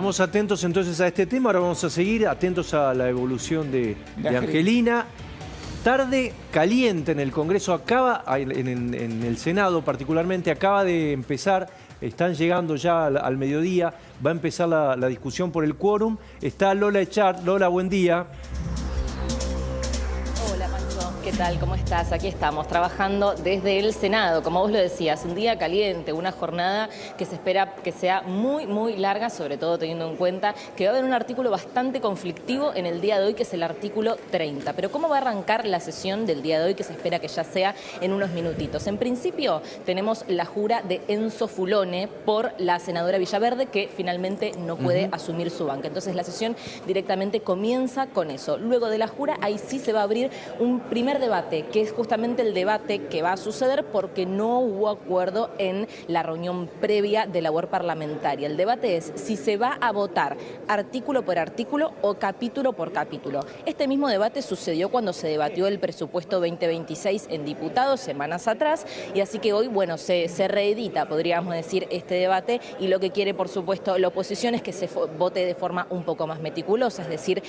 Estamos atentos entonces a este tema, ahora vamos a seguir atentos a la evolución de Angelina. Tarde caliente en el Congreso, en el Senado particularmente, acaba de empezar, están llegando ya al mediodía, va a empezar la discusión por el quórum. Está Lola Echard. Lola, buen día. Hola, Pancho. ¿Qué tal? ¿Cómo estás? Aquí estamos trabajando desde el Senado. Como vos lo decías, un día caliente, una jornada que se espera que sea muy larga, sobre todo teniendo en cuenta que va a haber un artículo bastante conflictivo en el día de hoy, que es el artículo 30. Pero ¿cómo va a arrancar la sesión del día de hoy, que se espera que ya sea en unos minutitos? En principio, tenemos la jura de Enzo Fulone por la senadora Villaverde, que finalmente no puede asumir su banca. Entonces, la sesión directamente comienza con eso. Luego de la jura, ahí sí se va a abrir un primer debate, que es justamente el debate que va a suceder porque no hubo acuerdo en la reunión previa de labor parlamentaria. El debate es si se va a votar artículo por artículo o capítulo por capítulo. Este mismo debate sucedió cuando se debatió el presupuesto 2026 en diputados semanas atrás, y así que hoy, bueno, se reedita, podríamos decir, este debate, y lo que quiere, por supuesto, la oposición es que se vote de forma un poco más meticulosa, es decir,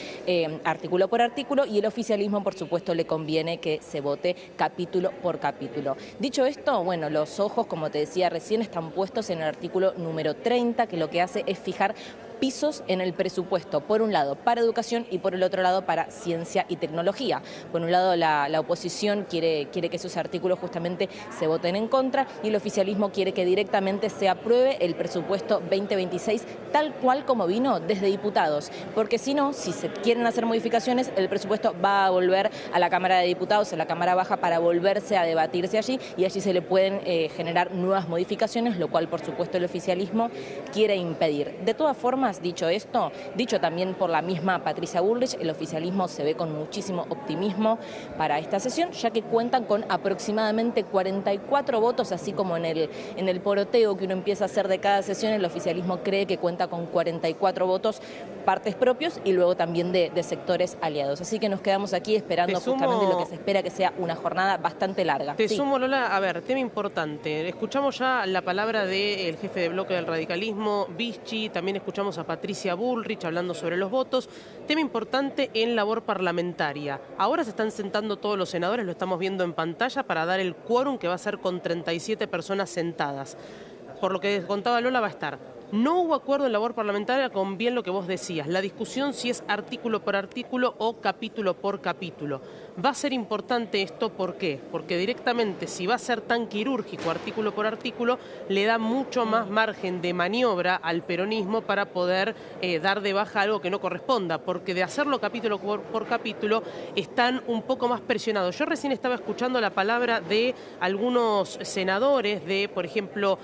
artículo por artículo, y el oficialismo, por supuesto, le conviene que se vote capítulo por capítulo. Dicho esto, bueno, los ojos, como te decía recién, están puestos en el artículo número 30, que lo que hace es fijar pisos en el presupuesto, por un lado para educación y por el otro lado para ciencia y tecnología. Por un lado la oposición quiere que esos artículos justamente se voten en contra, y el oficialismo quiere que directamente se apruebe el presupuesto 2026 tal cual como vino desde diputados, porque si no, si se quieren hacer modificaciones, el presupuesto va a volver a la Cámara de Diputados, a la Cámara Baja, para volverse a debatirse allí, y allí se le pueden generar nuevas modificaciones, lo cual por supuesto el oficialismo quiere impedir. De todas formas, dicho esto, dicho también por la misma Patricia Bullrich, el oficialismo se ve con muchísimo optimismo para esta sesión, ya que cuentan con aproximadamente 44 votos, así como en el poroteo que uno empieza a hacer de cada sesión, el oficialismo cree que cuenta con 44 votos, partes propios y luego también de sectores aliados. Así que nos quedamos aquí esperando justamente lo que se espera que sea una jornada bastante larga. Te sumo, Lola, a ver, tema importante. Escuchamos ya la palabra del jefe de bloque del radicalismo, Vichy, también escuchamos a Patricia Bullrich hablando sobre los votos. Tema importante en labor parlamentaria. Ahora se están sentando todos los senadores, lo estamos viendo en pantalla, para dar el quórum, que va a ser con 37 personas sentadas. Por lo que contaba Lola, va a estar. No hubo acuerdo en labor parlamentaria con bien lo que vos decías, la discusión si es artículo por artículo o capítulo por capítulo. Va a ser importante esto, ¿por qué? Porque directamente, si va a ser tan quirúrgico artículo por artículo, le da mucho más margen de maniobra al peronismo para poder dar de baja algo que no corresponda, porque de hacerlo capítulo por capítulo están un poco más presionados. Yo recién estaba escuchando la palabra de algunos senadores de, por ejemplo,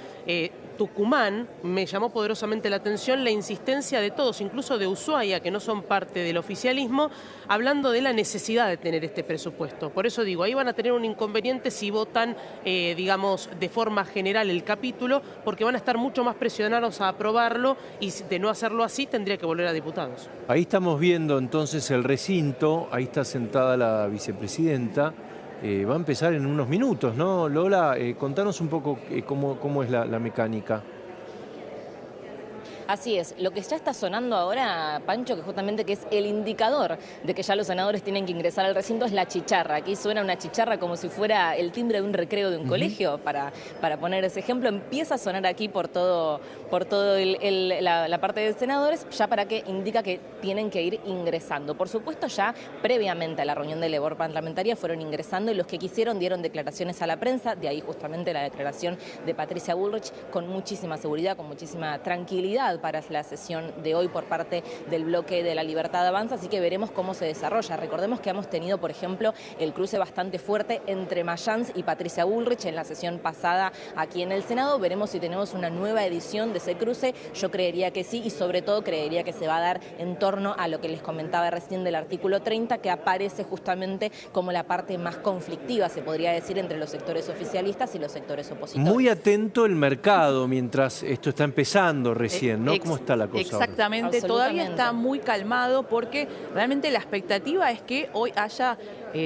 Tucumán. Me llamó poderosamente la atención la insistencia de todos, incluso de Ushuaia, que no son parte del oficialismo, hablando de la necesidad de tener este presupuesto. Por eso digo, ahí van a tener un inconveniente si votan, digamos, de forma general el capítulo, porque van a estar mucho más presionados a aprobarlo, y de no hacerlo así tendría que volver a diputados. Ahí estamos viendo entonces el recinto, ahí está sentada la vicepresidenta. Va a empezar en unos minutos, ¿no? Lola, contanos un poco cómo es la mecánica. Así es, lo que ya está sonando ahora, Pancho, que justamente que es el indicador de que ya los senadores tienen que ingresar al recinto, es la chicharra. Aquí suena una chicharra como si fuera el timbre de un recreo de un colegio, para poner ese ejemplo. Empieza a sonar aquí por todo la parte de senadores, ya para que indica que tienen que ir ingresando. Por supuesto, ya previamente a la reunión de labor parlamentaria fueron ingresando, y los que quisieron dieron declaraciones a la prensa, de ahí justamente la declaración de Patricia Bullrich, con muchísima seguridad, con muchísima tranquilidad para la sesión de hoy por parte del bloque de la Libertad Avanza, así que veremos cómo se desarrolla. Recordemos que hemos tenido, por ejemplo, el cruce bastante fuerte entre Mayans y Patricia Bullrich en la sesión pasada aquí en el Senado. Veremos si tenemos una nueva edición de ese cruce. Yo creería que sí, y sobre todo creería que se va a dar en torno a lo que les comentaba recién del artículo 30, que aparece justamente como la parte más conflictiva, se podría decir, entre los sectores oficialistas y los sectores opositores. Muy atento el mercado mientras esto está empezando recién, ¿no? ¿Cómo está la cosa? Exactamente, todavía está muy calmado, porque realmente la expectativa es que hoy haya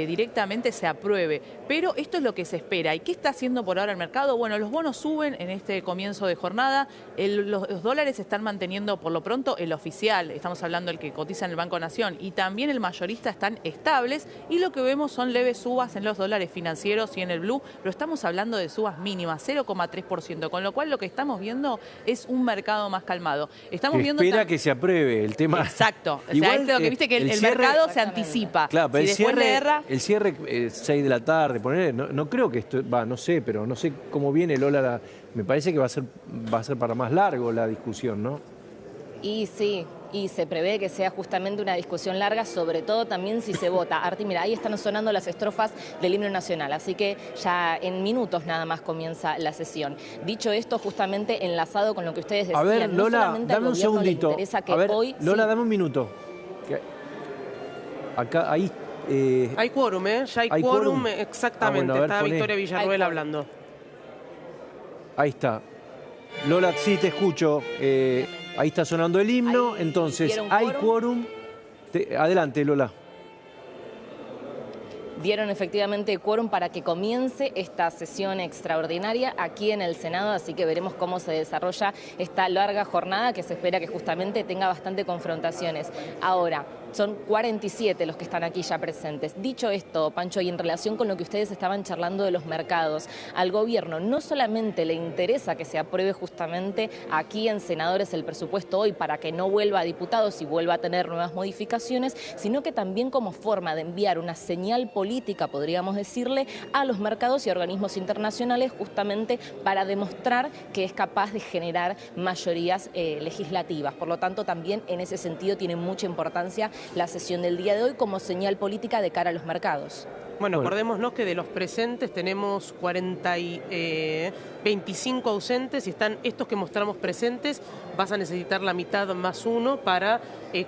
directamente se apruebe. Pero esto es lo que se espera. ¿Y qué está haciendo por ahora el mercado? Bueno, los bonos suben en este comienzo de jornada. Los dólares se están manteniendo por lo pronto el oficial, estamos hablando del que cotiza en el Banco Nación, y también el mayorista están estables, y lo que vemos son leves subas en los dólares financieros y en el blue, pero estamos hablando de subas mínimas, 0,3%, con lo cual lo que estamos viendo es un mercado más calmado. Estamos viendo espera que se apruebe el tema. Exacto. O Igual, sea, esto lo que viste que el mercado se anticipa. Claro, pero si el cierre 6 de la tarde, poner, no creo que esto, no sé, pero no sé cómo viene el dólar. Me parece que va a ser para más largo la discusión, ¿no? Y sí, y se prevé que sea justamente una discusión larga, sobre todo también si se vota. Arti, mira, ahí están sonando las estrofas del himno nacional, así que ya en minutos nada más comienza la sesión. Dicho esto, justamente enlazado con lo que ustedes decían. A ver, Lola, dame un segundito. A ver, Lola, dame un minuto. Acá, ahí... hay quórum, ¿eh? Ya hay quórum, exactamente. Bueno, está Victoria Villarruel hablando. Ahí está. Lola, sí, te escucho. Ahí está sonando el himno, entonces hay quórum. Adelante, Lola. Dieron efectivamente quórum para que comience esta sesión extraordinaria aquí en el Senado, así que veremos cómo se desarrolla esta larga jornada que se espera que justamente tenga bastante confrontaciones. Ahora, son 47 los que están aquí ya presentes. Dicho esto, Pancho, y en relación con lo que ustedes estaban charlando de los mercados, al gobierno no solamente le interesa que se apruebe justamente aquí en senadores el presupuesto hoy para que no vuelva a diputados y vuelva a tener nuevas modificaciones, sino que también como forma de enviar una señal política, podríamos decirle, a los mercados y organismos internacionales justamente para demostrar que es capaz de generar mayorías legislativas. Por lo tanto, también en ese sentido tiene mucha importancia la sesión del día de hoy como señal política de cara a los mercados. Bueno, acordémonos que de los presentes tenemos 25 ausentes y están estos que mostramos presentes. Vas a necesitar la mitad más uno para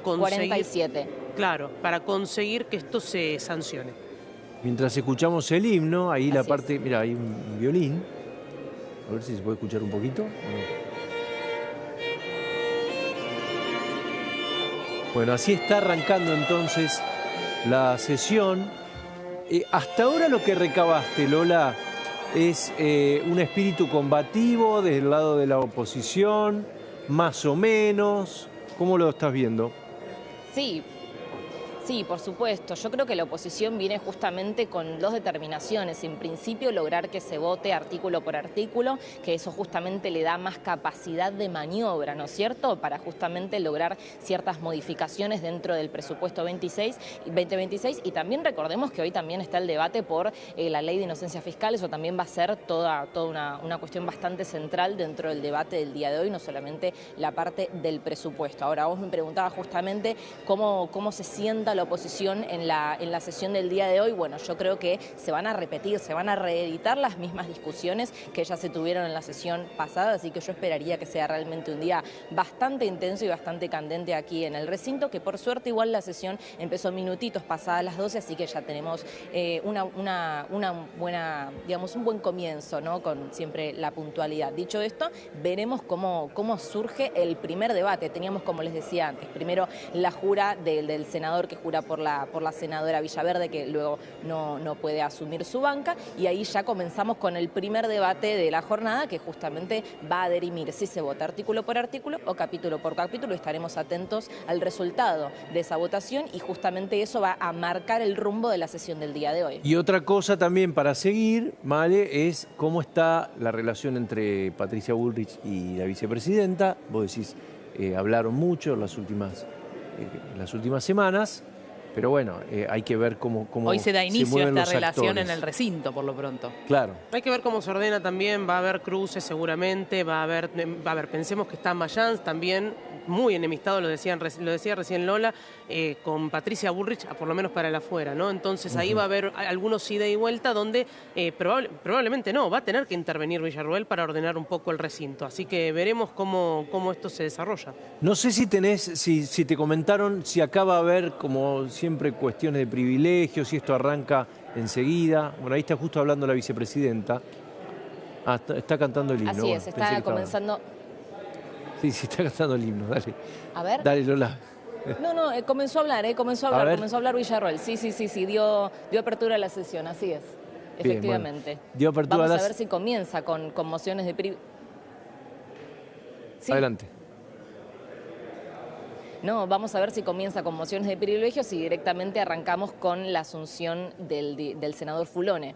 conseguir... 47. Claro, para conseguir que esto se sancione. Mientras escuchamos el himno, ahí la parte... Mira, hay un violín. A ver si se puede escuchar un poquito. Bueno, así está arrancando entonces la sesión. Hasta ahora lo que recabaste, Lola, es un espíritu combativo del lado de la oposición, más o menos. ¿Cómo lo estás viendo? Sí, por supuesto. Yo creo que la oposición viene justamente con dos determinaciones. En principio, lograr que se vote artículo por artículo, que eso justamente le da más capacidad de maniobra, ¿no es cierto?, para justamente lograr ciertas modificaciones dentro del presupuesto 2026. Y también recordemos que hoy también está el debate por la ley de inocencia fiscal. Eso también va a ser toda una cuestión bastante central dentro del debate del día de hoy, no solamente la parte del presupuesto. Ahora, vos me preguntabas justamente cómo se sienta la oposición en la sesión del día de hoy. Bueno, yo creo que se van a repetir, se van a reeditar las mismas discusiones que ya se tuvieron en la sesión pasada, así que yo esperaría que sea realmente un día bastante intenso y bastante candente aquí en el recinto, que por suerte igual la sesión empezó minutitos pasadas las 12, así que ya tenemos una buena, digamos, un buen comienzo, ¿no?, con siempre la puntualidad. Dicho esto, veremos cómo surge el primer debate. Teníamos, como les decía antes, primero la jura del senador que jura por la senadora Villaverde, que luego no puede asumir su banca, y ahí ya comenzamos con el primer debate de la jornada, que justamente va a dirimir si se vota artículo por artículo o capítulo por capítulo. Estaremos atentos al resultado de esa votación y justamente eso va a marcar el rumbo de la sesión del día de hoy. Y otra cosa también para seguir, Male, es cómo está la relación entre Patricia Bullrich y la vicepresidenta. Vos decís, hablaron mucho en las últimas semanas. Pero bueno, hay que ver cómo hoy se da inicio a esta relación actores en el recinto, por lo pronto. Claro. Hay que ver cómo se ordena también, va a haber cruces seguramente, va a haber, pensemos que está Mayans también muy enemistado, lo decía recién Lola, con Patricia Bullrich, por lo menos para el afuera, ¿no? Entonces ahí va a haber algunos ida y vuelta donde probablemente no, va a tener que intervenir Villarruel para ordenar un poco el recinto. Así que veremos cómo esto se desarrolla. No sé si si te comentaron, si acaba a haber, como siempre, cuestiones de privilegios, si esto arranca enseguida. Bueno, ahí está justo hablando la vicepresidenta. Ah, está cantando el himno. Así es, está comenzando... Sí, está cantando el himno, dale. A ver. Dale, Lola. No, comenzó a hablar, comenzó a hablar Villarroel. Sí, dio apertura a la sesión, así es. Bien, Efectivamente. bueno, dio apertura Vamos a ver si comienza con mociones de privilegio. ¿Sí? Adelante. No, vamos a ver si comienza con mociones de privilegios y directamente arrancamos con la asunción del senador Fulone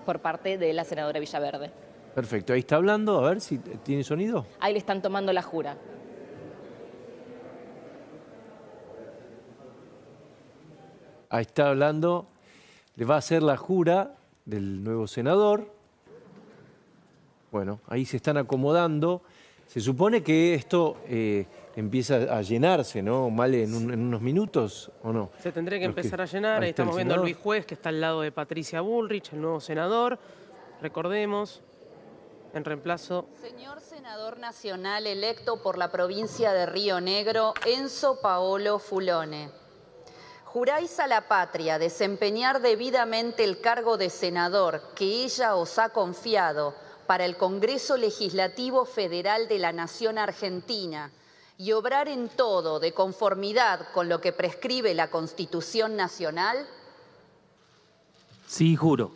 por parte de la senadora Villaverde. Perfecto, ahí está hablando, a ver si tiene sonido. Ahí le están tomando la jura. Ahí está hablando, le va a hacer la jura del nuevo senador. Bueno, ahí se están acomodando. Se supone que esto empieza a llenarse, ¿no? Mal en unos minutos, ¿o no? Se tendría que empezar a llenar. Ahí estamos viendo a Luis Juez, que está al lado de Patricia Bullrich, el nuevo senador. Recordemos, en reemplazo... Señor senador nacional electo por la provincia de Río Negro, Enzo Paolo Fulone. Juráis a la patria desempeñar debidamente el cargo de senador que ella os ha confiado para el Congreso Legislativo Federal de la Nación Argentina y obrar en todo de conformidad con lo que prescribe la Constitución Nacional? Sí, juro.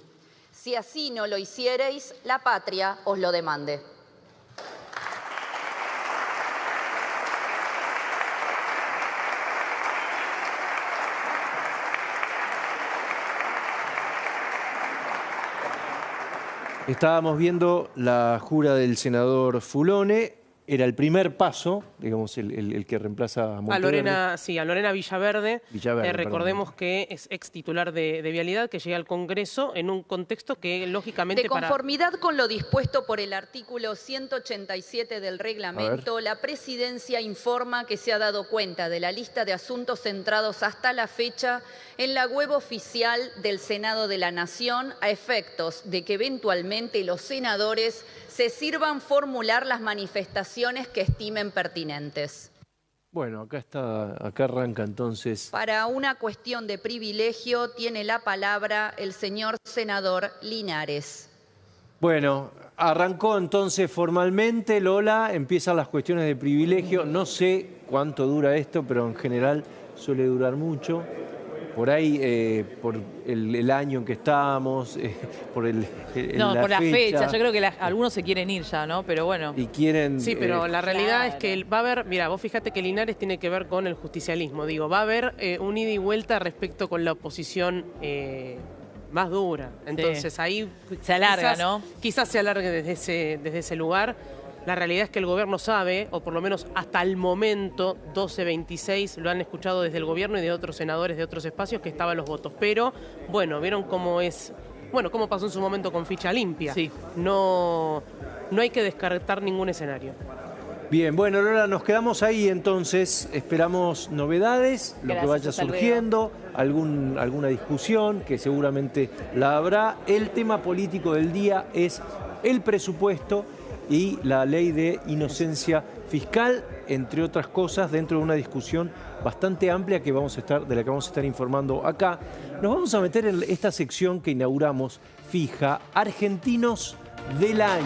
Si así no lo hiciereis, la patria os lo demande. Estábamos viendo la jura del senador Fulone. Era el primer paso, digamos, el que reemplaza a Monteverde. A Lorena Villaverde. Recordemos que es ex titular de Vialidad, que llega al Congreso en un contexto que, lógicamente... De conformidad con lo dispuesto por el artículo 187 del reglamento, la Presidencia informa que se ha dado cuenta de la lista de asuntos centrados hasta la fecha en la web oficial del Senado de la Nación, a efectos de que eventualmente los senadores se sirvan formular las manifestaciones que estimen pertinentes. Bueno, acá arranca entonces. Para una cuestión de privilegio tiene la palabra el señor senador Linares. Bueno, arrancó entonces formalmente, Lola, empiezan las cuestiones de privilegio. No sé cuánto dura esto, pero en general suele durar mucho. Por ahí, por el año en que estamos, por la fecha. Yo creo que algunos se quieren ir ya, ¿no? Pero bueno. Y quieren... Sí, pero la realidad es que va a haber... Mira, vos fíjate que Linares tiene que ver con el justicialismo. Digo, va a haber un ida y vuelta respecto con la oposición más dura. Entonces ahí... Se alarga, ¿no? Quizás se alargue desde ese lugar. La realidad es que el gobierno sabe, o por lo menos hasta el momento, 12-26, lo han escuchado desde el gobierno y de otros senadores de otros espacios, que estaban los votos. Pero, bueno, vieron cómo es... Bueno, cómo pasó en su momento con ficha limpia. Sí. No hay que descartar ningún escenario. Bien, bueno, Lola, nos quedamos ahí entonces. Esperamos novedades, lo que vaya surgiendo, alguna discusión, que seguramente la habrá. El tema político del día es el presupuesto y la ley de inocencia fiscal, entre otras cosas, dentro de una discusión bastante amplia de la que vamos a estar informando acá. Nos vamos a meter en esta sección que inauguramos fija, Argentinos del Año.